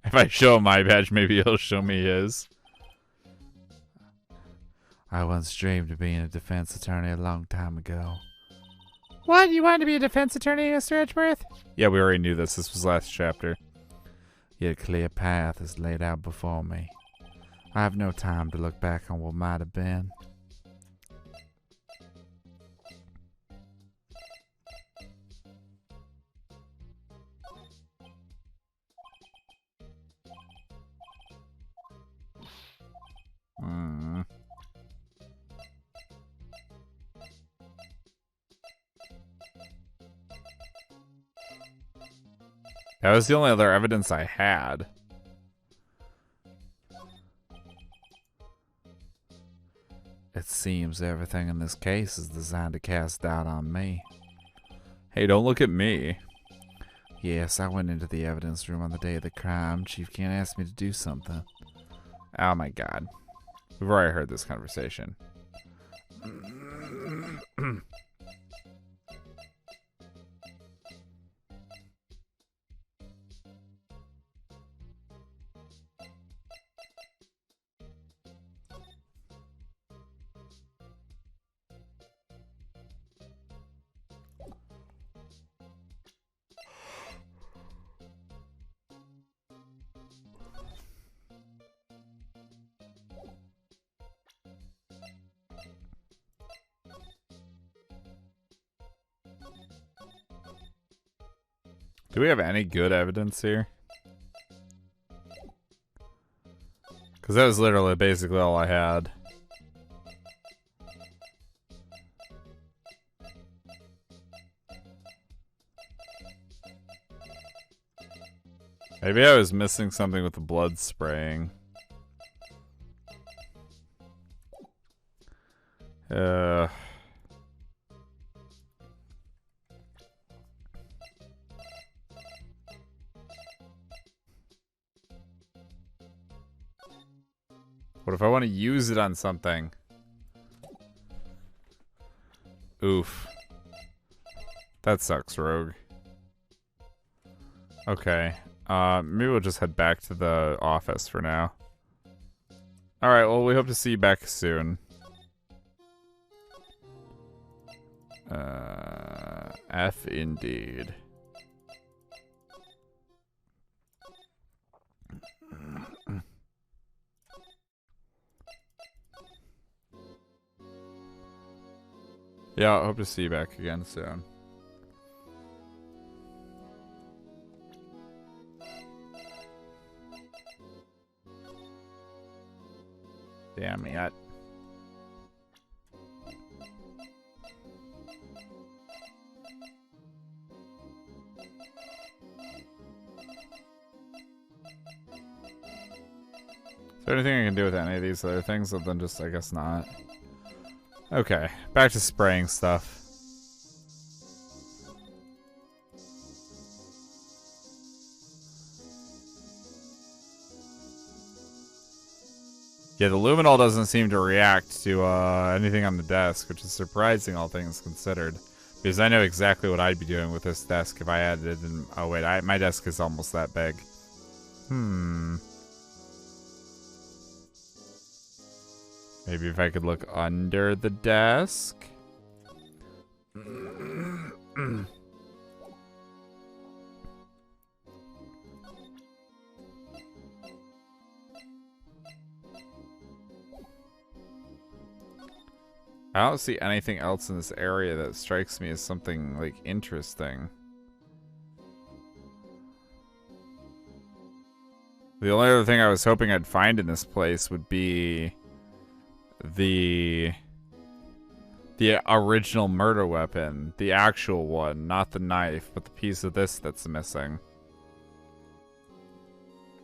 If I show him my badge, maybe he'll show me his. I once dreamed of being a defense attorney a long time ago. What? You wanted to be a defense attorney, Mr. Edgeworth? Yeah, we already knew this. This was last chapter. Yet a clear path is laid out before me. I have no time to look back on what might have been. That was the only other evidence I had. It seems everything in this case is designed to cast doubt on me. Hey, don't look at me. Yes, I went into the evidence room on the day of the crime. Chief Ken asked me to do something. Oh my god. We've already heard this conversation. Do we have any good evidence here? Because that was literally basically all I had. Maybe I was missing something with the blood spraying. What if I want to use it on something? Oof. That sucks, Rogue. Okay. Maybe we'll just head back to the office for now. Alright, well, we hope to see you back soon. F indeed. Yeah, I hope to see you back again soon. Damn it. Is there anything I can do with any of these other things other than just, I guess not? Okay, back to spraying stuff. Yeah, the luminol doesn't seem to react to anything on the desk, which is surprising, all things considered. Because I know exactly what I'd be doing with this desk if I added it in... Oh wait, my desk is almost that big. Maybe if I could look under the desk? I don't see anything else in this area that strikes me as something, like, interesting. The only other thing I was hoping I'd find in this place would be the original murder weapon. The actual one, not the knife, but the piece of this that's missing.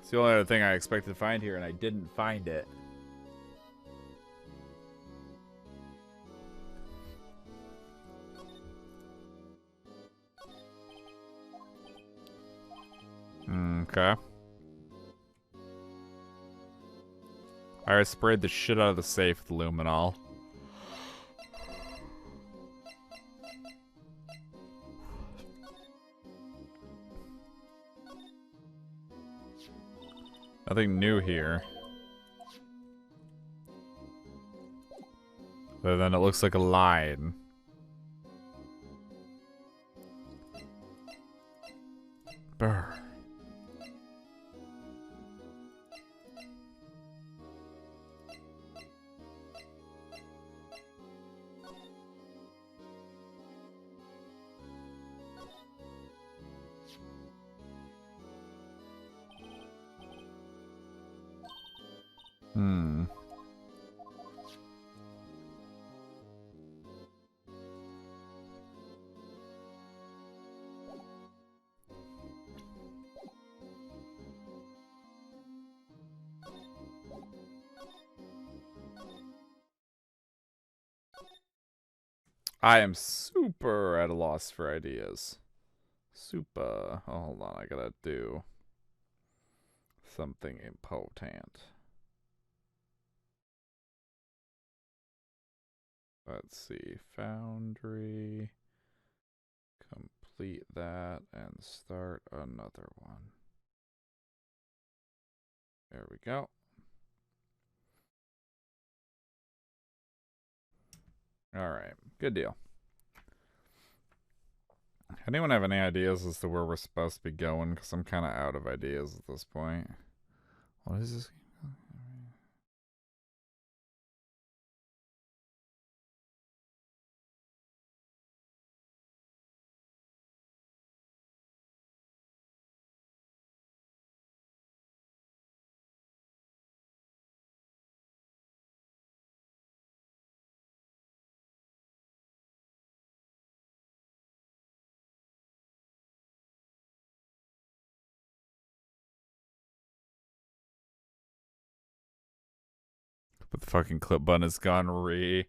It's the only other thing I expected to find here, and I didn't find it. Okay. I sprayed the shit out of the safe with luminol. Nothing new here. Other than it looks like a line. Brr. Hmm. I am super at a loss for ideas. Super. Oh, hold on, I gotta do something important. Let's see. Foundry. Complete that and start another one. There we go. Alright, good deal. Anyone have any ideas as to where we're supposed to be going? Because I'm kind of out of ideas at this point. What is this? But the fucking clip button is gone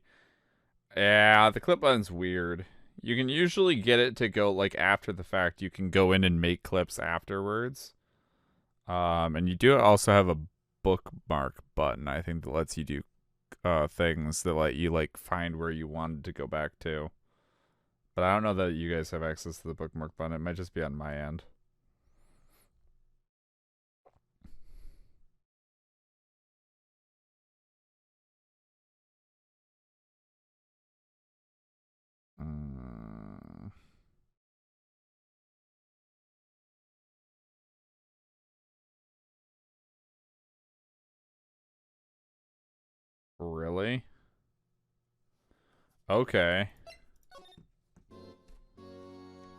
Yeah, the clip button's weird. You can usually get it to go like after the fact. You can go in and make clips afterwards. And you do also have a bookmark button, I think, that lets you do things that let you like find where you wanted to go back to. But I don't know that you guys have access to the bookmark button. It might just be on my end. Really? Okay.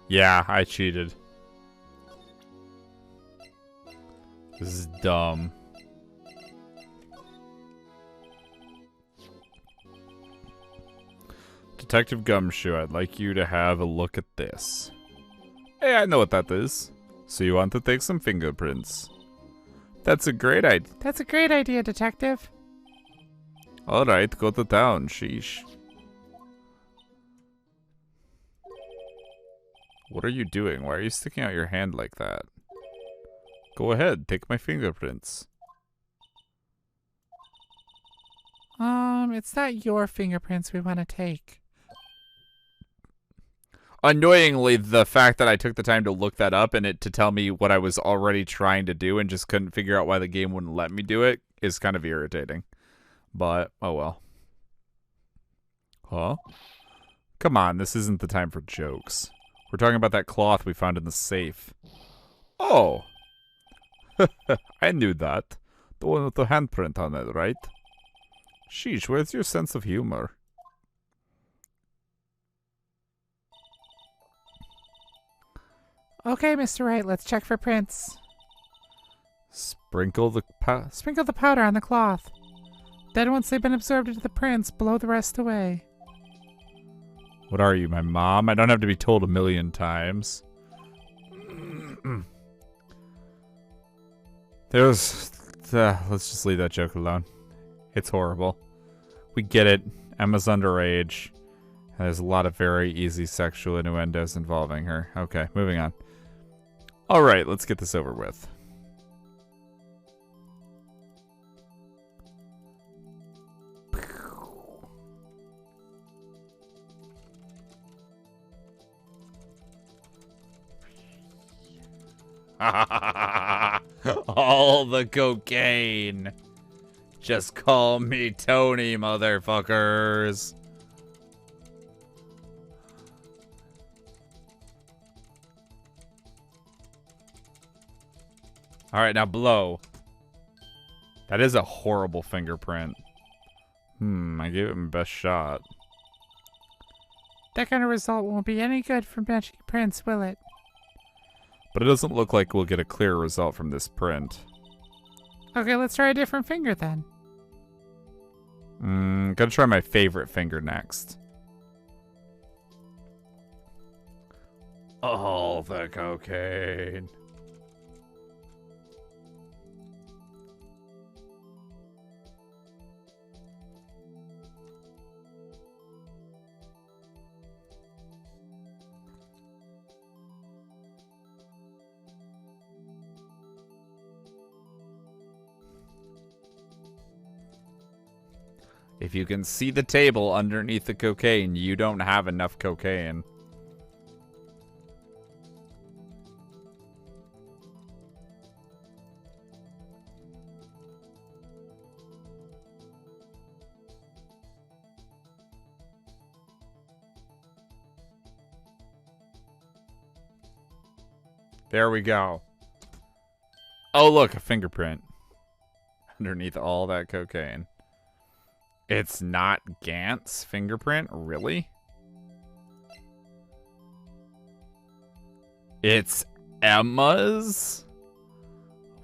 Yeah, I cheated. This is dumb. Detective Gumshoe, I'd like you to have a look at this. Hey, I know what that is. So you want to take some fingerprints? That's a great idea. That's a great idea, Detective. Alright, go to town, sheesh. What are you doing? Why are you sticking out your hand like that? Go ahead, take my fingerprints. It's not your fingerprints we want to take. Annoyingly, the fact that I took the time to look that up and it to tell me what I was already trying to do and just couldn't figure out why the game wouldn't let me do it is kind of irritating. But, oh well. Huh? Come on, this isn't the time for jokes. We're talking about that cloth we found in the safe. Oh! I knew that. The one with the handprint on it, right? Sheesh, where's your sense of humor? Okay, Mr. Wright, let's check for prints. Sprinkle the powder on the cloth. Then once they've been absorbed into the prints, blow the rest away. What are you, my mom? I don't have to be told a million times. Let's just leave that joke alone. It's horrible. We get it. Emma's underage. There's a lot of very easy sexual innuendos involving her. Okay, moving on. Alright, let's get this over with. All the cocaine. Just call me Tony, motherfuckers. Alright, now blow. That is a horrible fingerprint. I gave it my best shot. That kind of result won't be any good for Magic Prince, will it? But it doesn't look like we'll get a clear result from this print. Okay, let's try a different finger then. Gonna try my favorite finger next. All the cocaine. If you can see the table underneath the cocaine, you don't have enough cocaine. There we go. Oh, look, a fingerprint. Underneath all that cocaine. It's not Gant's fingerprint? Really? It's Emma's?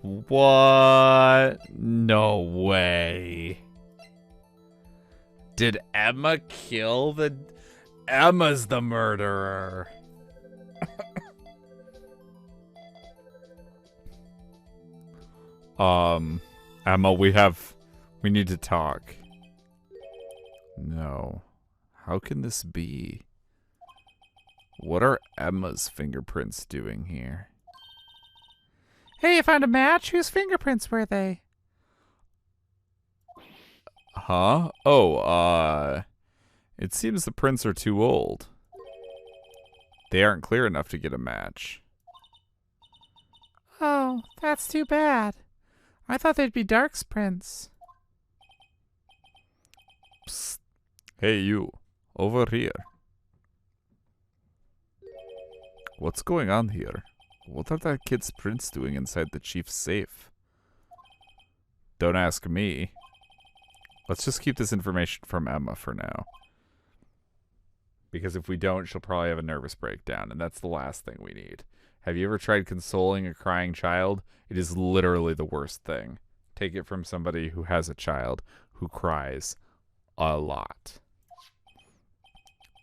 What? No way. Did Emma kill the... Emma's the murderer. Emma, we need to talk. No. How can this be? What are Emma's fingerprints doing here? Hey, you found a match? Whose fingerprints were they? Huh? Oh, it seems the prints are too old. They aren't clear enough to get a match. Oh, that's too bad. I thought they'd be Dark's prints. Psst. Hey, you. Over here. What's going on here? What are that kid's prints doing inside the chief's safe? Don't ask me. Let's just keep this information from Emma for now. Because if we don't, she'll probably have a nervous breakdown, and that's the last thing we need. Have you ever tried consoling a crying child? It is literally the worst thing. Take it from somebody who has a child who cries a lot.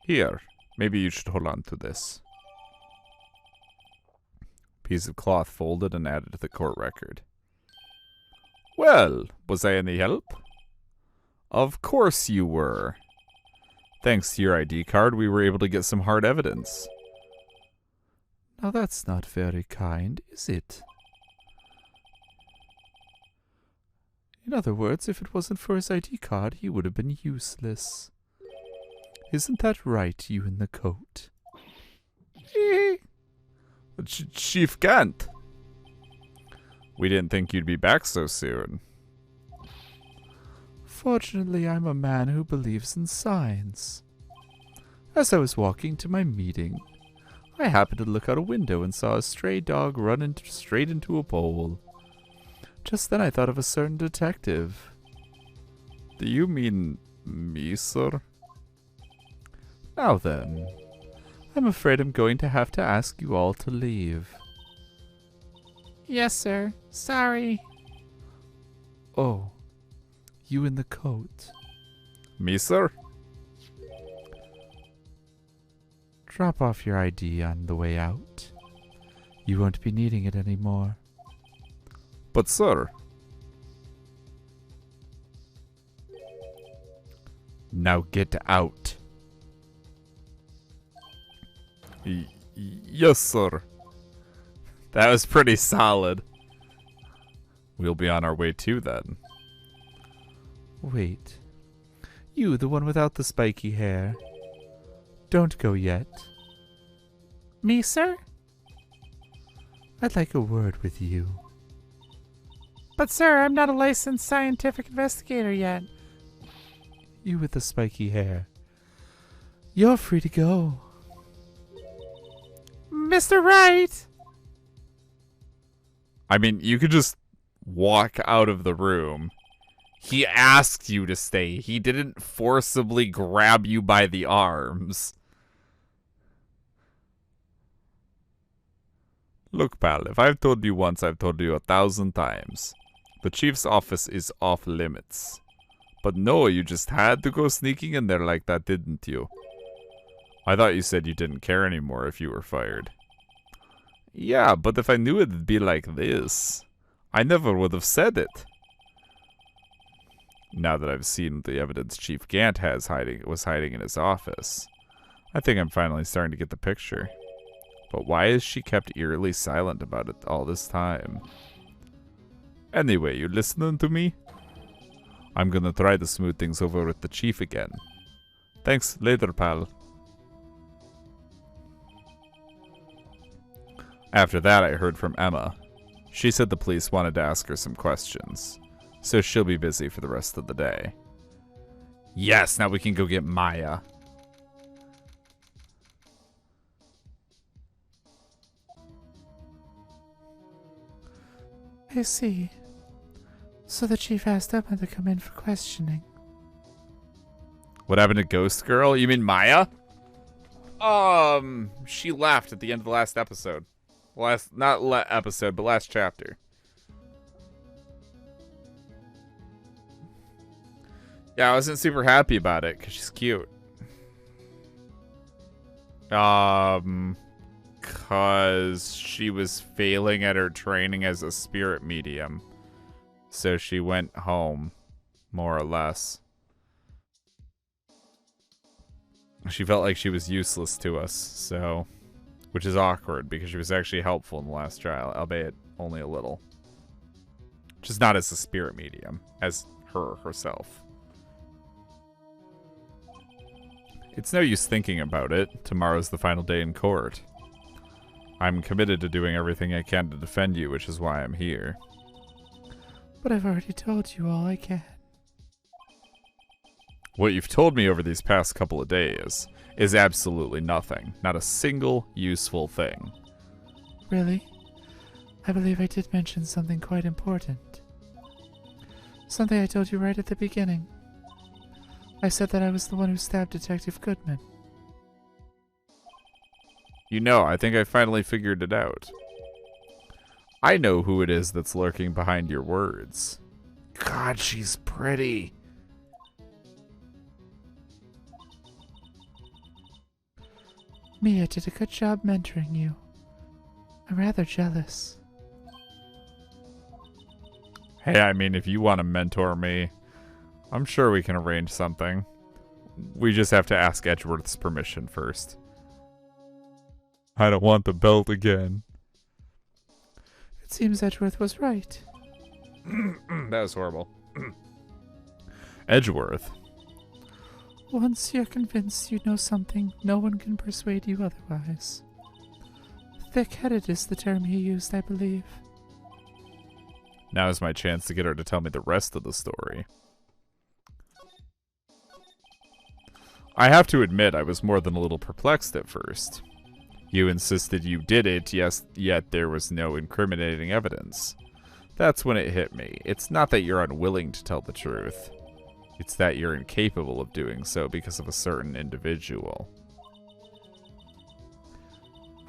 Here, maybe you should hold on to this. Piece of cloth folded and added to the court record. Well, was I any help? Of course you were. Thanks to your ID card, we were able to get some hard evidence. Now that's not very kind, is it? In other words, if it wasn't for his ID card, he would have been useless. Isn't that right, you in the coat? Chief Gant. We didn't think you'd be back so soon. Fortunately, I'm a man who believes in signs. As I was walking to my meeting, I happened to look out a window and saw a stray dog run straight into a pole. Just then I thought of a certain detective. Do you mean me, sir? Now then, I'm afraid I'm going to have to ask you all to leave. Yes, sir. Sorry. Oh, you in the coat. Me, sir? Drop off your ID on the way out. You won't be needing it anymore. But, sir... Now get out. Yes, sir. That was pretty solid. We'll be on our way too, then. Wait. You, the one without the spiky hair. Don't go yet. Me, sir? I'd like a word with you. But sir, I'm not a licensed scientific investigator yet. You with the spiky hair. You're free to go. Mr. Wright! I mean, you could just walk out of the room. He asked you to stay. He didn't forcibly grab you by the arms. Look, pal, if I've told you once, I've told you 1,000 times. The chief's office is off limits. But no, you just had to go sneaking in there like that, didn't you? I thought you said you didn't care anymore if you were fired. Yeah, but if I knew it'd be like this, I never would have said it. Now that I've seen the evidence Chief Gant was hiding in his office, I think I'm finally starting to get the picture. But why is she kept eerily silent about it all this time? Anyway, you listening to me? I'm gonna try to smooth things over with the chief again. Thanks, later, pal. After that, I heard from Emma. She said the police wanted to ask her some questions, so she'll be busy for the rest of the day. Yes, now we can go get Maya. I see. So the chief asked Emma to come in for questioning. What happened to Ghost Girl? You mean Maya? She left at the end of the last episode. Episode, but last chapter. Yeah, I wasn't super happy about it because she's cute. Because she was failing at her training as a spirit medium. So she went home, more or less. She felt like she was useless to us, so... Which is awkward, because she was actually helpful in the last trial, albeit only a little. Just not as a spirit medium, as her herself. It's no use thinking about it. Tomorrow's the final day in court. I'm committed to doing everything I can to defend you, which is why I'm here. But I've already told you all I can. What you've told me over these past couple of days is absolutely nothing. Not a single useful thing. Really? I believe I did mention something quite important. Something I told you right at the beginning. I said that I was the one who stabbed Detective Goodman. You know, I think I finally figured it out. I know who it is that's lurking behind your words. God, she's pretty. Mia did a good job mentoring you. I'm rather jealous. Hey, I mean, if you want to mentor me, I'm sure we can arrange something. We just have to ask Edgeworth's permission first. I don't want the belt again. It seems Edgeworth was right. That was horrible. Edgeworth? Once you're convinced you know something, no one can persuade you otherwise. Thick-headed is the term he used, I believe. Now is my chance to get her to tell me the rest of the story. I have to admit I was more than a little perplexed at first. You insisted you did it, yes, yet there was no incriminating evidence. That's when it hit me. It's not that you're unwilling to tell the truth. It's that you're incapable of doing so because of a certain individual.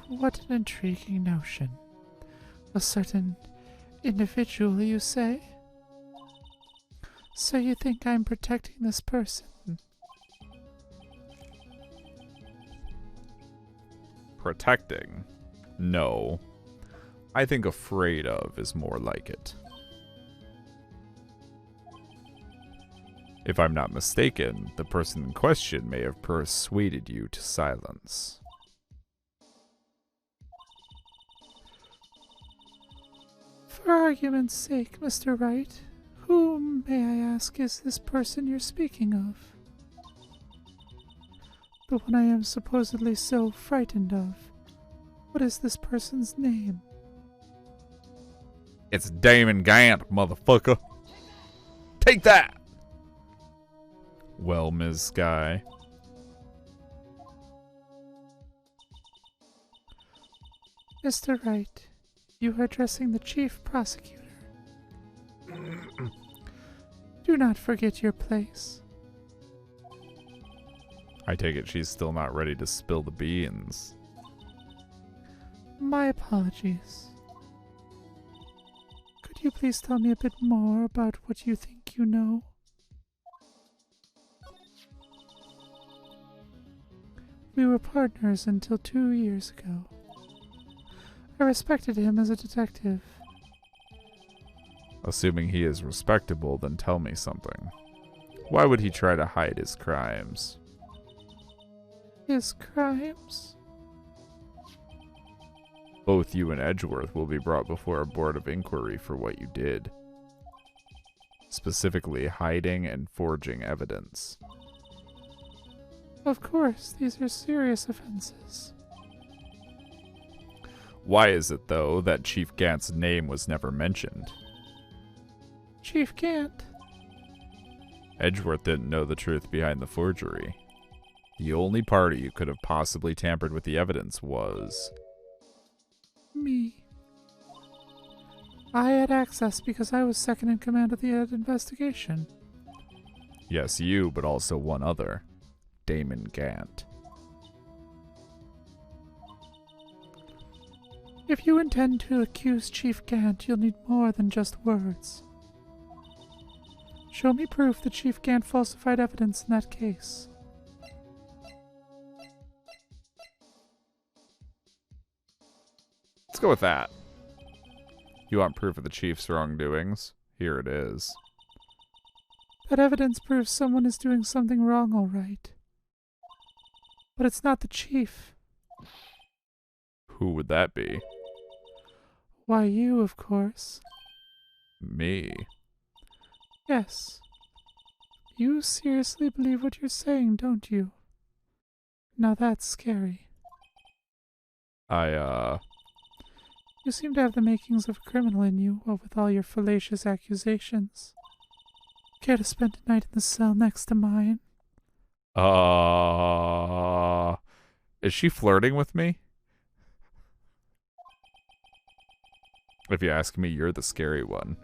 What an intriguing notion. A certain individual, you say? So you think I'm protecting this person? Protecting? No. I think afraid of is more like it. If I'm not mistaken, the person in question may have persuaded you to silence. For argument's sake, Mr. Wright, whom, may I ask, is this person you're speaking of? The one I am supposedly so frightened of. What is this person's name? It's Damon Gant, motherfucker. Take that! Well, Ms. Sky. Mr. Wright, you are addressing the Chief Prosecutor. Do not forget your place. I take it she's still not ready to spill the beans. My apologies. Could you please tell me a bit more about what you think you know? We were partners until 2 years ago. I respected him as a detective. Assuming he is respectable, then tell me something. Why would he try to hide his crimes? His crimes? Both you and Edgeworth will be brought before a board of inquiry for what you did. Specifically, hiding and forging evidence. Of course, these are serious offenses. Why is it, though, that Chief Gant's name was never mentioned? Chief Gant? Edgeworth didn't know the truth behind the forgery. The only party who could have possibly tampered with the evidence was... me. I had access because I was second in command of the investigation. Yes, you, but also one other. Damon Gant. If you intend to accuse Chief Gant, you'll need more than just words. Show me proof that Chief Gant falsified evidence in that case. Let's go with that. You want proof of the Chief's wrongdoings? Here it is. That evidence proves someone is doing something wrong, all right. But it's not the Chief. Who would that be? Why, you, of course. Me. Yes. You seriously believe what you're saying, don't you? Now that's scary. You seem to have the makings of a criminal in you, what with all your fallacious accusations. Care to spend a night in the cell next to mine? Is she flirting with me? If you ask me, you're the scary one.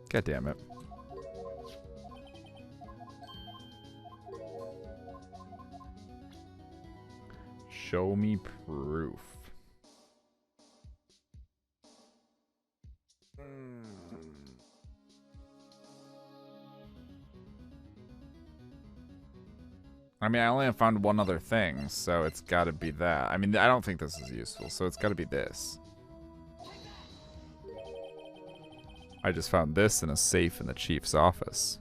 God damn it. Show me proof. I mean, I only have found one other thing, so it's gotta be that. I mean, I don't think this is useful, so it's gotta be this. I just found this in a safe in the Chief's office.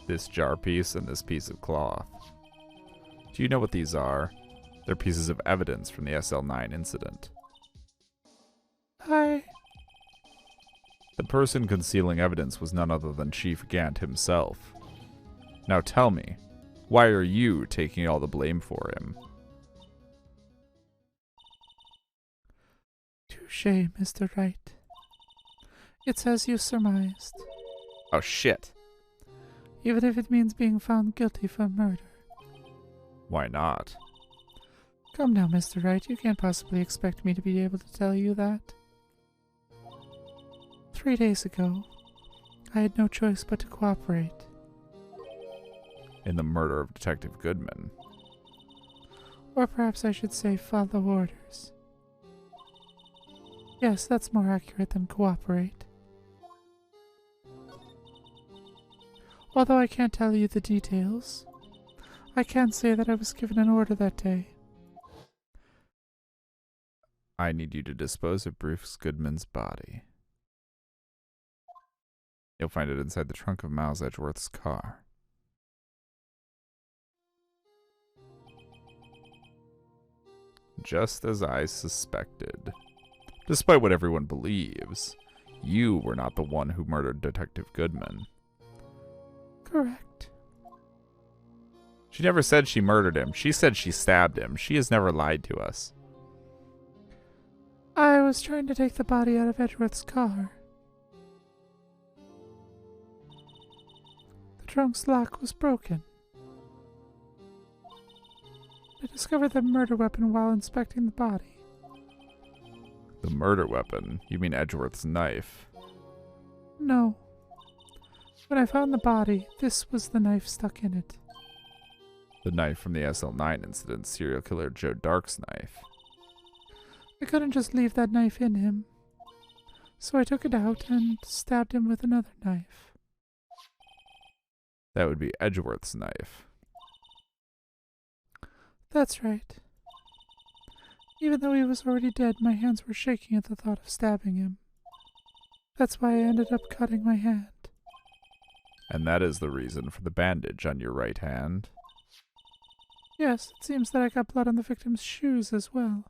This jar piece and this piece of cloth. Do you know what these are? They're pieces of evidence from the SL9 incident. Hi. The person concealing evidence was none other than Chief Gant himself. Now tell me, why are you taking all the blame for him? Touché, Mr. Wright. It's as you surmised. Oh shit. Even if it means being found guilty for murder. Why not? Come now, Mr. Wright, you can't possibly expect me to be able to tell you that. 3 days ago, I had no choice but to cooperate. In the murder of Detective Goodman. Or perhaps I should say follow orders. Yes, that's more accurate than cooperate. Although I can't tell you the details, I can say that I was given an order that day. I need you to dispose of Bruce Goodman's body. You'll find it inside the trunk of Miles Edgeworth's car. Just as I suspected. Despite what everyone believes, you were not the one who murdered Detective Goodman. Correct. She never said she murdered him. She said she stabbed him. She has never lied to us. was trying to take the body out of Edgeworth's car. The trunk's lock was broken. I discovered the murder weapon while inspecting the body. The murder weapon? You mean Edgeworth's knife? No. When I found the body, this was the knife stuck in it. The knife from the SL9 incident, serial killer Joe Dark's knife. I couldn't just leave that knife in him. So I took it out and stabbed him with another knife. That would be Edgeworth's knife. That's right. Even though he was already dead, my hands were shaking at the thought of stabbing him. That's why I ended up cutting my hand. And that is the reason for the bandage on your right hand. Yes, it seems that I got blood on the victim's shoes as well.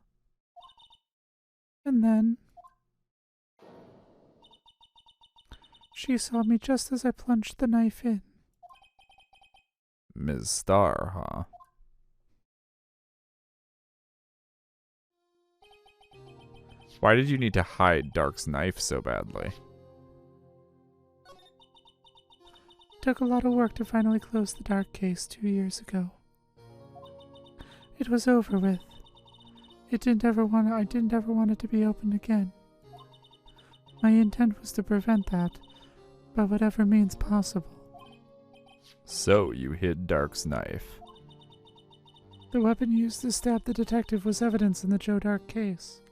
And then she saw me just as I plunged the knife in. Ms. Starr, huh? Why did you need to hide Dark's knife so badly? It took a lot of work to finally close the Dark case 2 years ago. It was over with. I didn't ever want it to be opened again. My intent was to prevent that, by whatever means possible. So you hid Dark's knife. The weapon used to stab the detective was evidence in the Joe Dark case.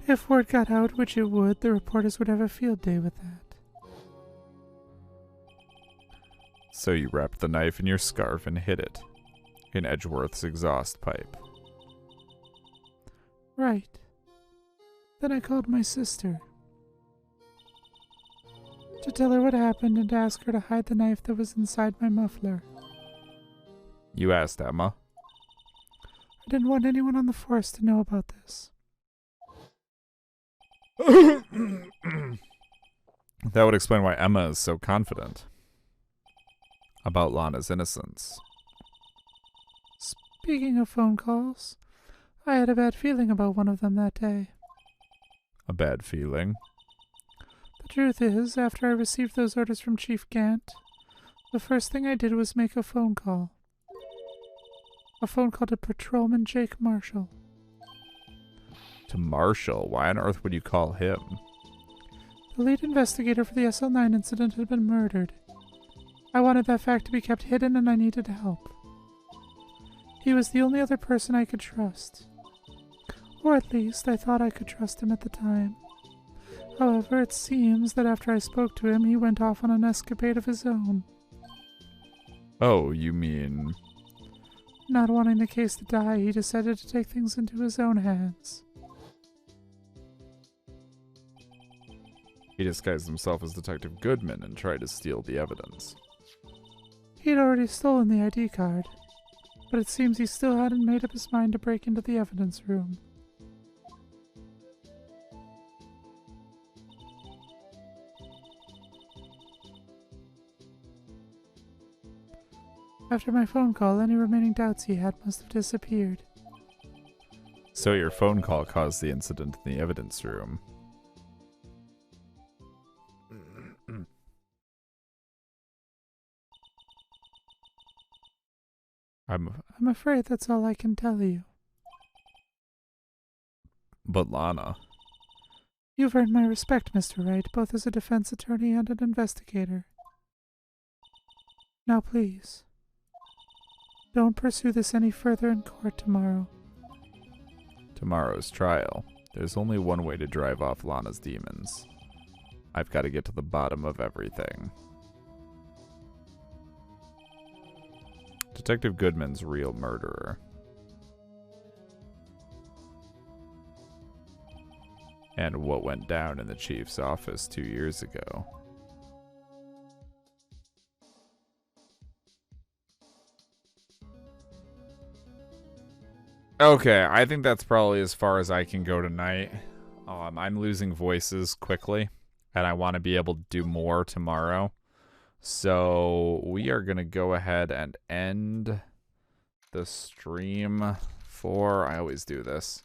If word got out, which it would, the reporters would have a field day with that. So you wrapped the knife in your scarf and hid it in Edgeworth's exhaust pipe. Right. Then I called my sister to tell her what happened and to ask her to hide the knife that was inside my muffler. You asked Emma? I didn't want anyone on the force to know about this. That would explain why Emma is so confident about Lana's innocence. Speaking of phone calls, I had a bad feeling about one of them that day. A bad feeling? The truth is, after I received those orders from Chief Gant, the first thing I did was make a phone call. A phone call to Patrolman Jake Marshall. To Marshall? Why on earth would you call him? The lead investigator for the SL9 incident had been murdered. I wanted that fact to be kept hidden and I needed help. He was the only other person I could trust. Or at least, I thought I could trust him at the time. However, it seems that after I spoke to him, he went off on an escapade of his own. Oh, you mean... Not wanting the case to die, he decided to take things into his own hands. He disguised himself as Detective Goodman and tried to steal the evidence. He'd already stolen the ID card, but it seems he still hadn't made up his mind to break into the evidence room. After my phone call, any remaining doubts he had must have disappeared. So your phone call caused the incident in the evidence room. I'm afraid that's all I can tell you. But Lana... You've earned my respect, Mr. Wright, both as a defense attorney and an investigator. Now please, don't pursue this any further in court tomorrow. Tomorrow's trial. There's only one way to drive off Lana's demons. I've got to get to the bottom of everything. Detective Goodman's real murderer. And what went down in the chief's office 2 years ago. Okay, I think that's probably as far as I can go tonight. I'm losing voices quickly, and I want to be able to do more tomorrow. So we are going to go ahead and end the stream 4. I always do this.